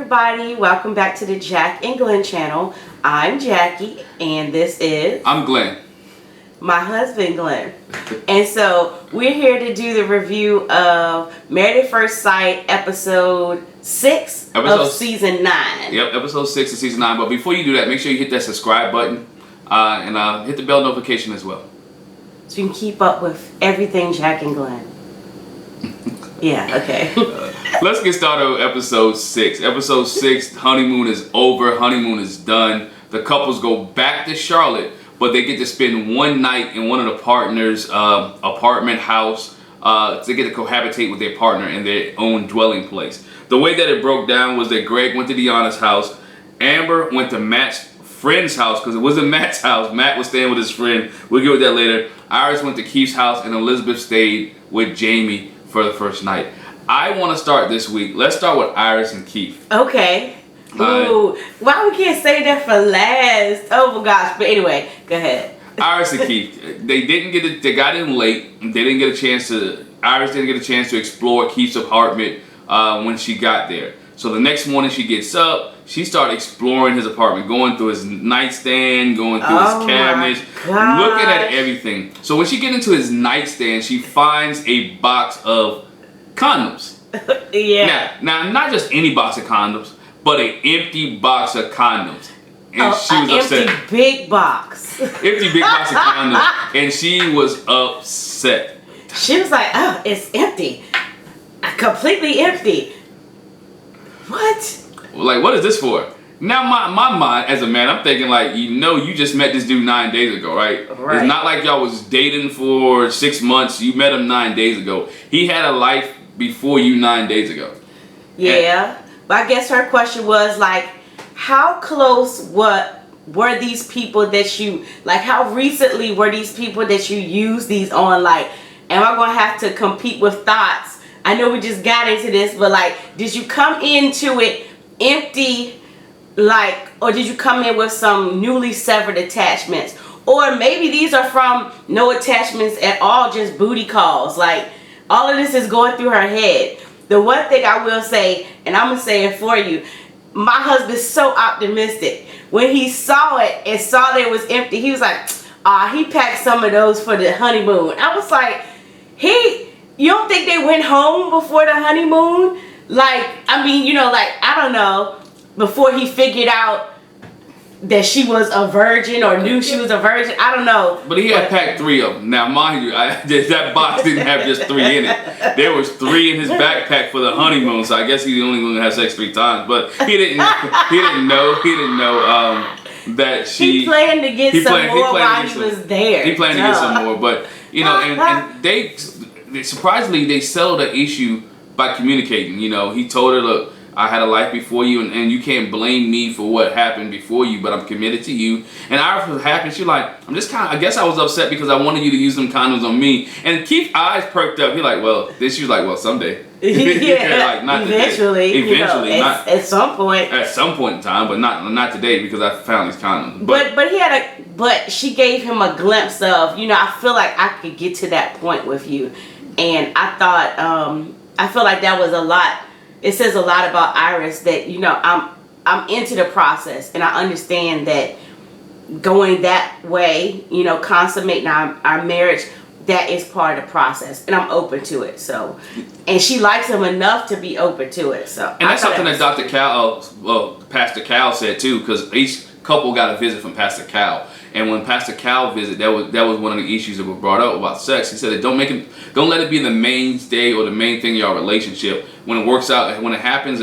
everybody, welcome back to the Jack and Glenn channel. I'm Jackie and this is... I'm Glenn. My husband Glenn. And so we're here to do the review of Married at First Sight episode 6 of season 9. Yep, episode 6 of season 9. But before you do that, make sure you hit that subscribe button and hit the bell notification as well. So you can keep up with everything Jack and Glenn. Yeah, okay. Let's get started with episode 6. Episode 6, honeymoon is over, honeymoon is done. The couples go back to Charlotte, but they get to spend one night in one of the partners' apartment house to get to cohabitate with their partner in their own dwelling place. The way that it broke down was that Greg went to Deanna's house, Amber went to Matt's friend's house, because it wasn't Matt's house. Matt was staying with his friend. We'll get with that later. Iris went to Keith's house, and Elizabeth stayed with Jamie for the first night. I want to start this week. Let's start with Iris and Keith. Okay. Ooh, why we can't say that for last? Oh my gosh. But anyway, go ahead. Iris and Keith, they didn't get it. They got in late. They didn't get a chance to. Iris didn't get a chance to explore Keith's apartment when she got there. So the next morning she gets up. She started exploring his apartment, going through his nightstand, going through his cabinets, looking at everything. So when she gets into his nightstand, she finds a box of condoms. Yeah. Now, not just any box of condoms, but an empty box of condoms. And she was upset. Empty big box. Empty big box of condoms. And she was upset. She was like, oh, it's empty. Completely empty. What? Like, what is this for? Now, my mind, as a man, I'm thinking like, you just met this dude 9 days ago, right? Right. It's not like y'all was dating for 6 months. You met him 9 days ago. He had a life before you 9 days ago. Yeah. But I guess her question was like, how close were these people that you, like how recently were these people that you used these on? Like, am I going to have to compete with thoughts? I know we just got into this, but like, did you come into it empty, like, or did you come in with some newly severed attachments? Or maybe these are from no attachments at all, just booty calls. Like, all of this is going through her head. The one thing I will say, and I'm going to say it for you, my husband's so optimistic. When he saw it and saw that it was empty, he was like, he packed some of those for the honeymoon. I was like, you don't think they went home before the honeymoon? Like, I mean, like, I don't know, before he figured out that she was a virgin or knew she was a virgin. I don't know. But he had packed 3 of them. Now, mind you, that box didn't have just 3 in it. There was 3 in his backpack for the honeymoon, so I guess he's only going to have sex 3 times. But he didn't know that she... He planned to get some more while he was there. He planned to get some more, but, and they, surprisingly, they settled the issue by communicating. He told her, look, I had a life before you, and you can't blame me for what happened before you, but I'm committed to you. And Iris was happy. She's like, I guess I was upset because I wanted you to use them condoms on me. And Keith's eyes perked up. He like, she was like, well, someday. Yeah, like, not eventually. Today. Eventually, not at some point. At some point in time, but not today because I found these condoms. But she gave him a glimpse of, I feel like I could get to that point with you. And I thought, I feel like that was a lot. It says a lot about Iris that, I'm into the process and I understand that going that way, consummating our marriage, that is part of the process and I'm open to it. So, and she likes him enough to be open to it. So, and that's something that Dr. Cal, Pastor Cal said too, because each couple got a visit from Pastor Cal. And when Pastor Cal visited, that was one of the issues that were brought up about sex. He said that don't let it be the mainstay or the main thing in your relationship. When it works out, when it happens,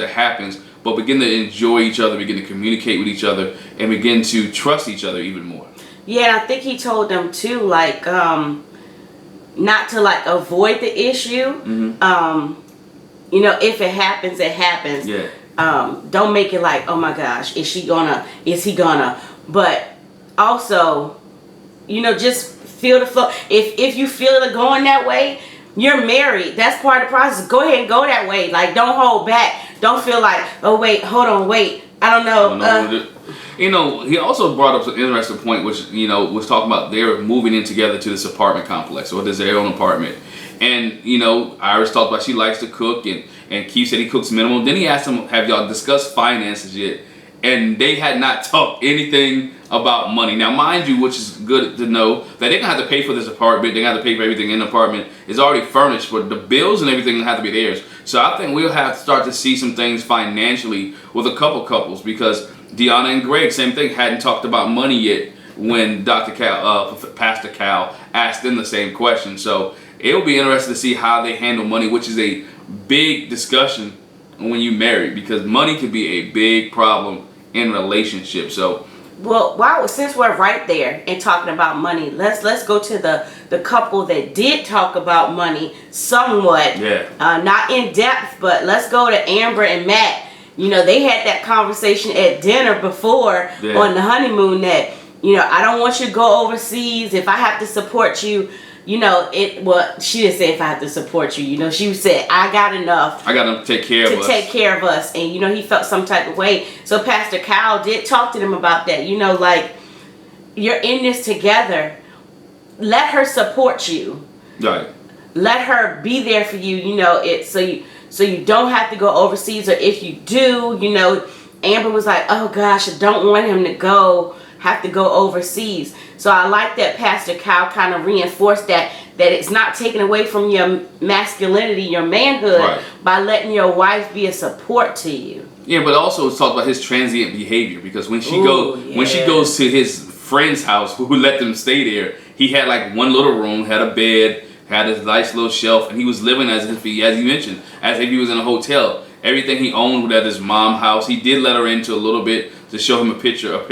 but begin to enjoy each other, begin to communicate with each other, and begin to trust each other even more. Yeah, and I think he told them too, like, not to like avoid the issue. Mm-hmm. If it happens, it happens. Yeah. Don't make it like, oh my gosh, is he gonna? But also, just feel the flow. If you feel it going that way, you're married. That's part of the process. Go ahead and go that way. Like, don't hold back. Don't feel like, oh wait, hold on, wait. I don't know. He also brought up an interesting point, which, was talking about they're moving in together to this apartment complex, or there's their own apartment. And, Iris talked about she likes to cook, and and Keith said he cooks minimal. Then he asked him, have y'all discussed finances yet? And they had not talked anything about money. Now, mind you, which is good to know, that they're going to have to pay for this apartment. They're going to have to pay for everything in the apartment. It's already furnished, but the bills and everything have to be theirs. So I think we'll have to start to see some things financially with a couple couples, because Deanna and Greg, same thing, hadn't talked about money yet when Pastor Cal asked them the same question. So it'll be interesting to see how they handle money, which is a big discussion when you marry, because money could be a big problem in relationships. So, well, wow, since we're right there and talking about money, let's go to the couple that did talk about money somewhat. Yeah. Not in depth, but let's go to Amber and Matt. You know, they had that conversation at dinner before on the honeymoon that, you know, I don't want you to go overseas. If I have to support you, you know, she didn't say if I have to support you. You know, she said, I got enough. I got to take care of us. To take care of us. And, you know, he felt some type of way. So Pastor Kyle did talk to them about that. You know, like, you're in this together. Let her support you. Right. Let her be there for you, you know, so you don't have to go overseas. Or if you do, you know, Amber was like, oh gosh, I don't want him to have to go overseas. So I like that Pastor Kyle kind of reinforced that it's not taken away from your masculinity, your manhood, by letting your wife be a support to you. Yeah, but also it's talked about his transient behavior, because when she goes to his friend's house who let them stay there, he had like one little room, had a bed, had a nice little shelf, and he was living as if he, as you mentioned, as if he was in a hotel. Everything he owned was at his mom's house. He did let her into a little bit to show him a picture of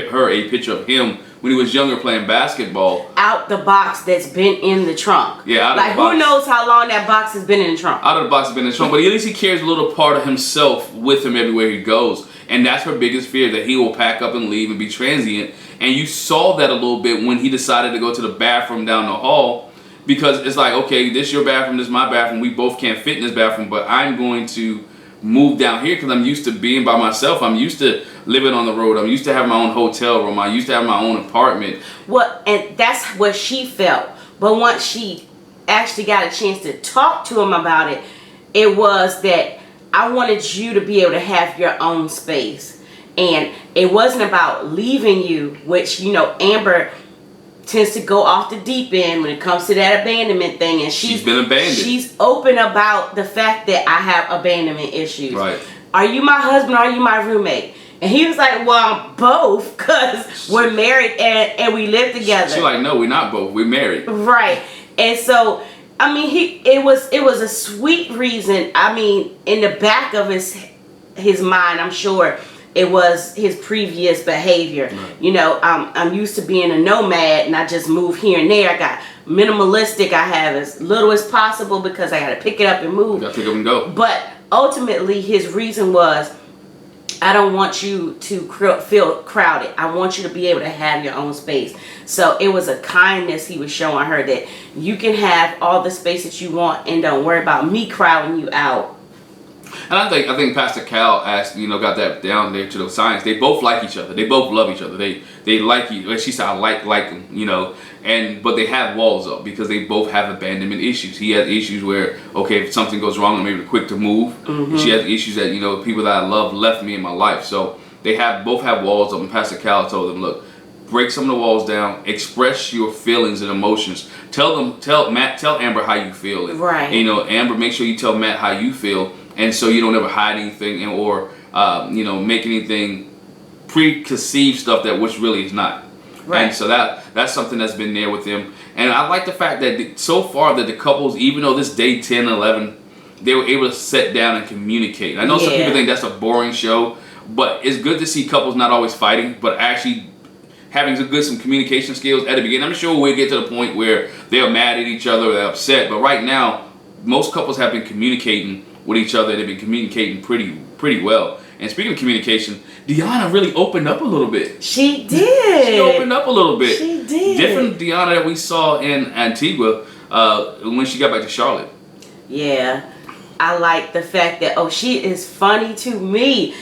him when he was younger playing basketball. Out the box that's been in the trunk. Yeah, like who knows how long that box has been in the trunk. Out of the box has been in the trunk, but at least he carries a little part of himself with him everywhere he goes. And that's her biggest fear, that he will pack up and leave and be transient. And you saw that a little bit when he decided to go to the bathroom down the hall, because it's like, okay, this is your bathroom, this is my bathroom. We both can't fit in this bathroom, but I'm going to move down here because I'm used to being by myself. I'm used to living on the road. I'm used to having my own hotel room. I used to have my own apartment. Well, and that's what she felt. But once she actually got a chance to talk to him about it, it was that I wanted you to be able to have your own space. And it wasn't about leaving you, which, you know, Amber tends to go off the deep end when it comes to that abandonment thing, and she's been abandoned. She's open about the fact that I have abandonment issues. Right. Are you my husband or are you my roommate? And he was like, well, I'm both, because we're married and we live together. She's like, no, we're not both. We're married. Right. And so, I mean, it was a sweet reason. I mean, in the back of his mind, I'm sure it was his previous behavior. Right. You know, I'm used to being a nomad, and I just move here and there. I got minimalistic. I have as little as possible because I got to pick it up and move. You got to pick up and go. But ultimately, his reason was, I don't want you to feel crowded. I want you to be able to have your own space. So it was a kindness he was showing her, that you can have all the space that you want and don't worry about me crowding you out. And I think Pastor Cal got that down there to the science. They both like each other. They both love each other. They like you. She said, I like them, you know. But they have walls up because they both have abandonment issues. He has issues where, okay, if something goes wrong, I'm maybe quick to move. Mm-hmm. She has issues that, you know, people that I love left me in my life. So they both have walls up. And Pastor Cal told them, look, break some of the walls down. Express your feelings and emotions. Tell Amber how you feel. Right. And, you know, Amber, make sure you tell Matt how you feel. And so you don't ever hide anything or make anything preconceived stuff that which really is not. Right. And so that's something that's been there with them. And I like the fact that so far that the couples, even though this day 10 and 11, they were able to sit down and communicate. I know some people think that's a boring show, but it's good to see couples not always fighting, but actually having some communication skills at the beginning. I'm sure we'll get to the point where they're mad at each other or they're upset, but right now, most couples have been communicating with each other. They've been communicating pretty well. And speaking of communication, Deanna really opened up a little bit. She did. She opened up a little bit. She did. Different Deanna that we saw in Antigua when she got back to Charlotte. Yeah. I like the fact that, she is funny to me.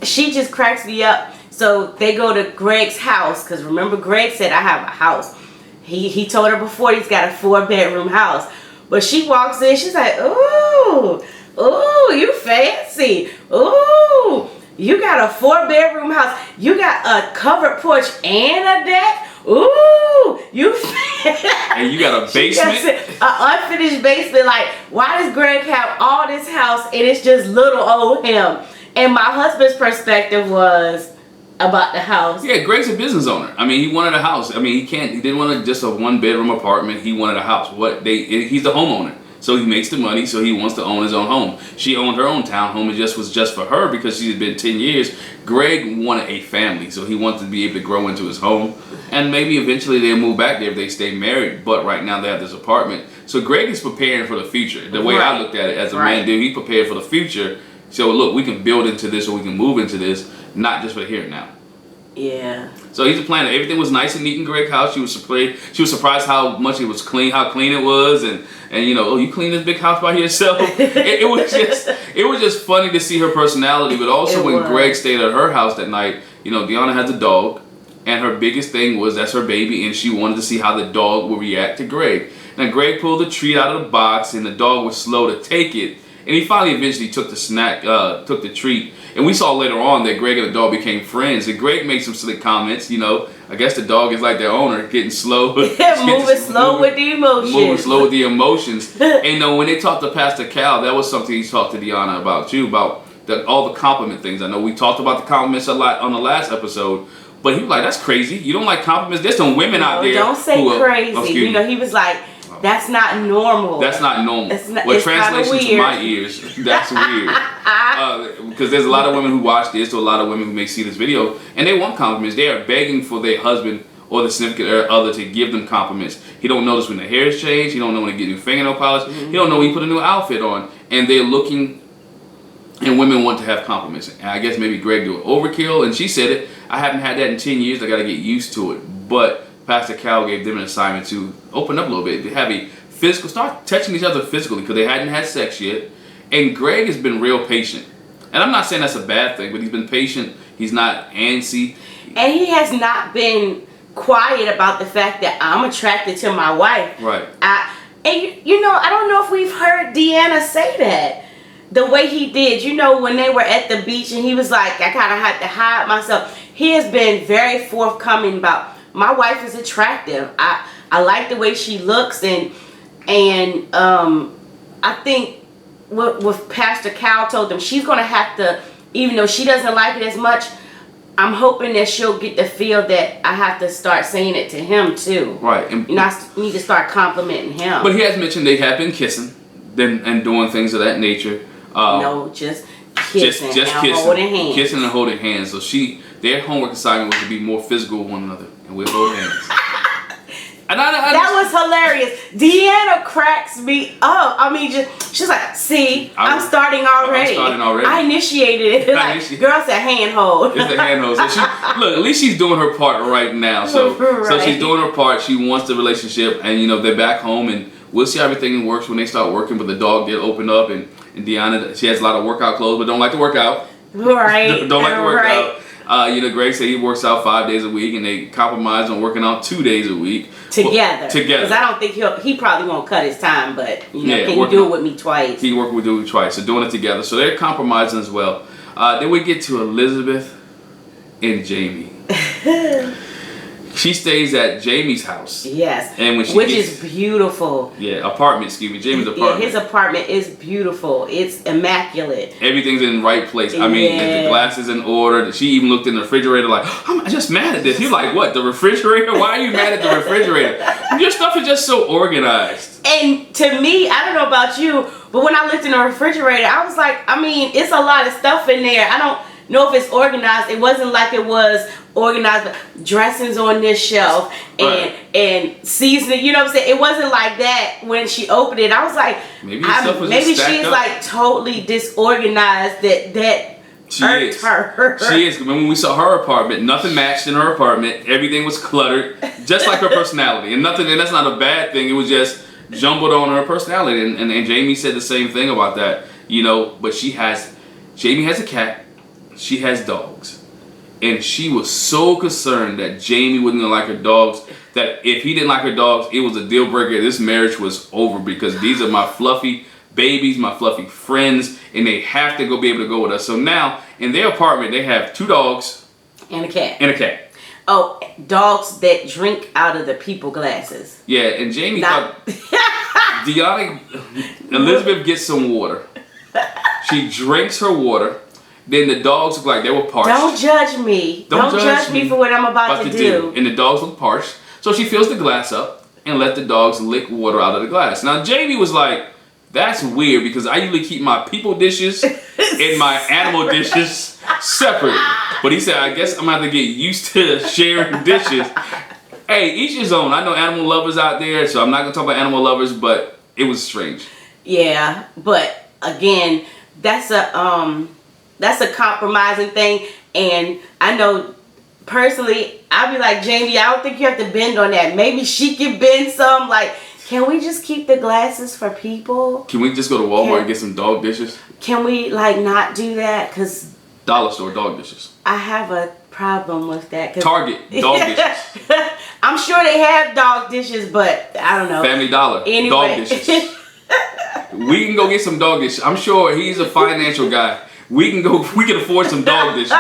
She just cracks me up. So they go to Greg's house, because remember Greg said, I have a house. He told her before he's got a 4-bedroom house. But she walks in, she's like, ooh, Ooh, you fancy. Ooh, you got a 4-bedroom house. You got a covered porch and a deck. Ooh, you And you got a basement? An unfinished basement. Like, why does Greg have all this house and it's just little old him? And my husband's perspective was about the house. Yeah, Greg's a business owner. I mean, he wanted a house. I mean, he didn't want just a 1-bedroom apartment. He wanted a house. He's the homeowner. So he makes the money, so he wants to own his own home. She owned her own townhome. It was just for her because she had been 10 years. Greg wanted a family, so he wanted to be able to grow into his home. And maybe eventually they'll move back there if they stay married. But right now they have this apartment. So Greg is preparing for the future. The way I looked at it as a man, dude, he prepared for the future. So look, we can build into this or we can move into this, not just for here and now. Yeah. So he's a planner. Everything was nice and neat in Greg's house. She was surprised how much it was clean, how clean it was, and you know, oh, you clean this big house by yourself. it was just funny to see her personality. But also when Greg stayed at her house that night, you know, Deanna has a dog, and her biggest thing was that's her baby, and she wanted to see how the dog would react to Greg. Now Greg pulled the treat out of the box, and the dog was slow to take it, and he finally eventually took the treat. And we saw later on that Greg and the dog became friends. And Greg made some silly comments, you know. I guess the dog is like their owner, getting slow. Moving slow with the emotions. Moving slow with the emotions. And you know, when they talked to Pastor Cal, that was something he talked to Deanna about too, about all the compliment things. I know we talked about the compliments a lot on the last episode. But he was like, that's crazy. You don't like compliments? There's some women out there. Don't say crazy. You know, he was like, that's not normal. That's not normal. Well, translation to my ears, that's weird. Because there's a lot of women who watch this, or a lot of women who may see this video, and they want compliments. They are begging for their husband or the significant other to give them compliments. He don't notice when the hair is changed. He don't know when they get new fingernail polish. Mm-hmm. He don't know when he put a new outfit on. And they're looking, and women want to have compliments. And I guess maybe Greg do it overkill, and she said it. I haven't had that in 10 years. I got to get used to it. But Pastor Cal gave them an assignment to open up a little bit, to have a physical, start touching each other physically, because they hadn't had sex yet. And Greg has been real patient. And I'm not saying that's a bad thing, but he's been patient. He's not antsy. And he has not been quiet about the fact that I'm attracted to my wife. Right. And you know, I don't know if we've heard Deanna say that the way he did. You know, when they were at the beach and he was like, I kind of had to hide myself. He has been very forthcoming about, my wife is attractive. I like the way she looks, and I think what Pastor Cal told them, she's gonna have to, even though she doesn't like it as much, I'm hoping that she'll get the feel that I have to start saying it to him too. Right. And you know, I need to start complimenting him. But he has mentioned they have been kissing, and doing things of that nature. No, just kissing, just and holding hands. Kissing and holding hands. So their homework assignment was to be more physical with one another, and we'll hold hands. And that was hilarious. Deanna cracks me up. I mean, she's like, see, I'm starting already. I initiated it. Like, girl said hand hold. It's the hand hold. So look, at least she's doing her part right now. So she's doing her part. She wants the relationship, and you know, they're back home, and we'll see how everything works when they start working. But the dog did open up, and Deanna, she has a lot of workout clothes, but don't like to work out. Right. Don't like to work out. You know, Greg said he works out 5 days a week, and they compromise on working out 2 days a week. Together. Because I don't think he probably won't cut his time, but you know, can you do it with me twice? He worked with me twice, so doing it together. So they're compromising as well. Then we get to Elizabeth and Jamie. She stays at Jamie's house. Yes. And when which is beautiful. Yeah, apartment, excuse me. Jamie's apartment. Yeah, his apartment is beautiful. It's immaculate. Everything's in the right place. I mean, the glass is in order. She even looked in the refrigerator like, I'm just mad at this. You're like, what, the refrigerator? Why are you mad at the refrigerator? Your stuff is just so organized. And to me, I don't know about you, but when I looked in the refrigerator, I was like, I mean, it's a lot of stuff in there. I don't know if it's organized. It wasn't like it was organized, but dressings on this shelf and seasoning, you know what I'm saying? It wasn't like that when she opened it. I was like, maybe she's like totally disorganized that hurt her. She is. When we saw her apartment, nothing matched in her apartment. Everything was cluttered, just like her personality. And that's not a bad thing. It was just jumbled on her personality. And Jamie said the same thing about that. You know, but Jamie has a cat. She has dogs. And she was so concerned that Jamie wouldn't like her dogs, that if he didn't like her dogs, it was a deal breaker. This marriage was over, because these are my fluffy babies, my fluffy friends, and they have to be able to go with us. So now in their apartment, they have 2 dogs and a cat. And a cat. Oh, dogs that drink out of the people glasses. Yeah, and Jamie thought Deanna, Elizabeth gets some water. She drinks her water. Then the dogs look like they were parched. Don't judge me. Don't judge me for what I'm about to do. And the dogs look parched. So she fills the glass up and let the dogs lick water out of the glass. Now Jamie was like, that's weird because I usually keep my people dishes and my animal dishes separate. But he said, I guess I'm going to have to get used to sharing dishes. Hey, each his own. I know animal lovers out there, so I'm not going to talk about animal lovers, but it was strange. Yeah, but again, that's a compromising thing. And I know personally, I'd be like, Jamie, I don't think you have to bend on that. Maybe she can bend some. Like, can we just keep the glasses for people? Can we just go to Walmart and get some dog dishes? Can we like not do that? Because dollar store dog dishes. I have a problem with that. Target dog dishes. I'm sure they have dog dishes, but I don't know. Family Dollar anyway. Dog dishes. We can go get some dog dishes. I'm sure he's a financial guy. We can afford some dog dishes,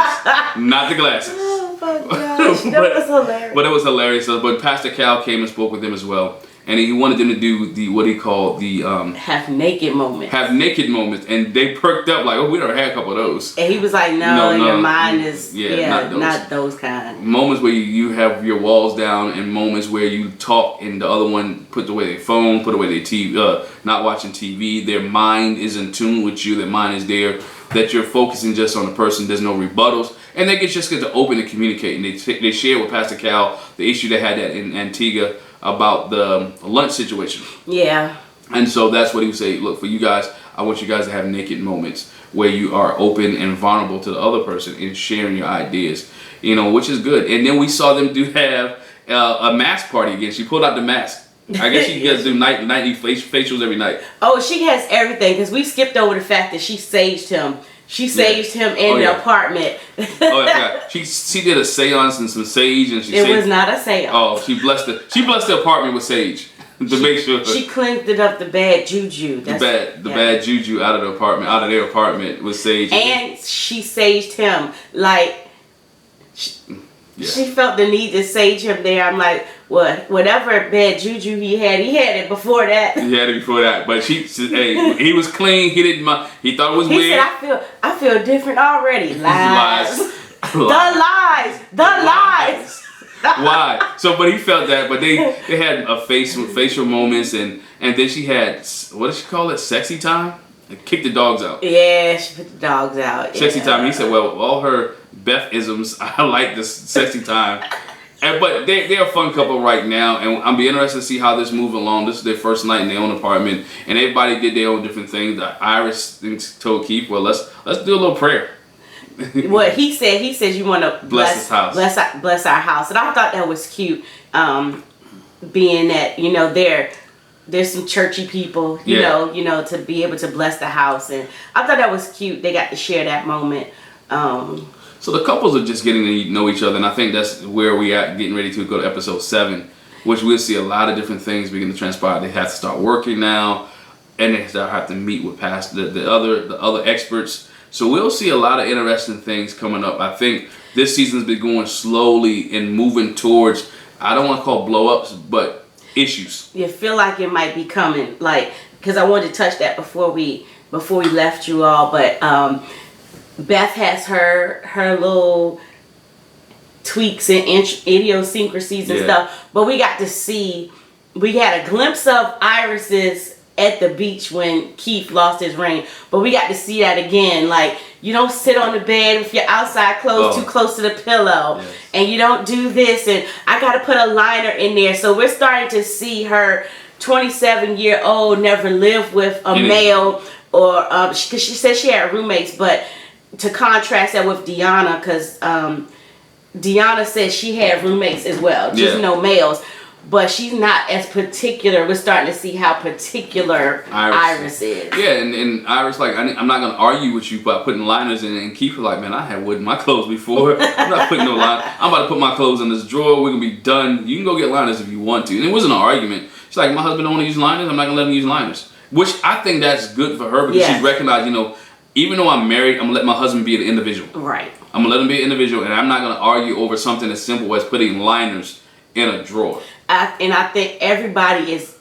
not the glasses. Oh my gosh, that was hilarious. But it was hilarious. But Pastor Cal came and spoke with them as well, and he wanted them to do the what he called the half naked moments. Half naked moments, and they perked up like, oh, we done had a couple of those. And he was like, no, your mind is not those kind. Moments where you have your walls down, and moments where you talk, and the other one put away their phone, put away their TV, not watching TV. Their mind is in tune with you. Their mind is there. That you're focusing just on the person. There's no rebuttals, and they just get to open and communicate. And they share with Pastor Cal the issue they had that in Antigua about the lunch situation. Yeah. And so that's what he would say. Look, for you guys, I want you guys to have naked moments where you are open and vulnerable to the other person and sharing your ideas. You know, which is good. And then we saw them have a mask party again. She pulled out the mask. I guess she gets do nightly facials every night. Oh, she has everything because we skipped over the fact that she saged him. She saged him in the apartment. Oh, I forgot. She did a seance and some sage, and it was not a seance. Oh, she blessed the apartment with sage to make sure she cleansed it up the bad juju. The bad juju out of their apartment with sage. And she saged him like. She felt the need to sage him there. I'm like, what? Whatever bad juju he had it before that. He had it before that. But hey, he was clean. He didn't mind. He thought it was weird. He said, I feel different already. Lies. The lies. Why? So, but he felt that. But they had a facial moments, and then she had, what did she call it? Sexy time. Kick the dogs out. Yeah, she put the dogs out. Sexy time. He said, well, all her Beth-isms, I like this sexy time. But they're a fun couple right now, and I'll be interested to see how this moves along. This is their first night in their own apartment, and everybody did their own different things. Iris told Keith, well, let's do a little prayer. What he said you want to bless this house. Bless our house. And I thought that was cute, being that, you know, there's some churchy people, you know, to be able to bless the house. And I thought that was cute. They got to share that moment. So the couples are just getting to know each other, and I think that's where we are getting ready to go to episode 7, which we'll see a lot of different things begin to transpire. They have to start working now, and they have to meet with the other experts. So we'll see a lot of interesting things coming up. I think this season's been going slowly and moving towards, I don't want to call blow-ups, but issues. You feel like it might be coming, like, because I wanted to touch that before we left you all, but Beth has her little tweaks and idiosyncrasies and stuff, but we had a glimpse of Iris's at the beach when Keith lost his ring, but we got to see that again. Like, you don't sit on the bed with your outside clothes too close to the pillow, and you don't do this, and I got to put a liner in there. So we're starting to see her 27-year-old never live with a male, or because she said she had roommates, but to contrast that with Deanna, because Deanna said she had roommates as well, just no males. But she's not as particular. We're starting to see how particular Iris is. Yeah, and Iris, like, I'm not going to argue with you by putting liners in it. And Keith was like, man, I had wood in my clothes before. I'm not putting no liners. I'm about to put my clothes in this drawer. We're going to be done. You can go get liners if you want to. And it wasn't an argument. She's like, my husband don't want to use liners. I'm not going to let him use liners. Which I think that's good for her because Yes. she's recognized, you know, even though I'm married, I'm gonna let my husband be an individual. Right. I'm gonna let him be an individual, and I'm not gonna argue over something as simple as putting liners in a drawer. And I think everybody is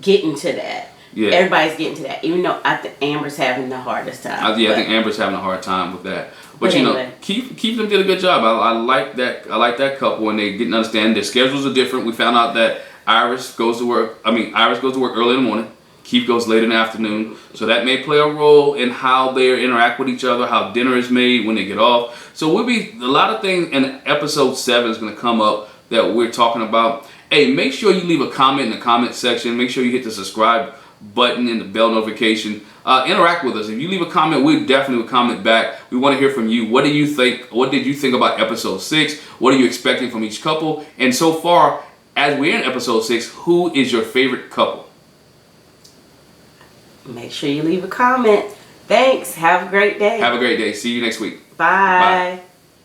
getting to that. Yeah. Everybody's getting to that. Even though I think Amber's having the hardest time. I think Amber's having a hard time with that. But you anyway. know, Keith them did a good job. I like that. I like that couple, and they didn't understand their schedules are different. We found out that Iris goes to work early in the morning. Keith goes late in the afternoon. So that may play a role in how they interact with each other, how dinner is made when they get off. So we'll be a lot of things in episode 7 is going to come up that we're talking about. Hey, make sure you leave a comment in the comment section. Make sure you hit the subscribe button and the bell notification. Interact with us. If you leave a comment, we definitely will comment back. We want to hear from you. What do you think? What did you think about episode 6? What are you expecting from each couple? And so far, as we're in episode 6, who is your favorite couple? Make sure you leave a comment. Thanks. Have a great day. Have a great day. See you next week. Bye. Bye.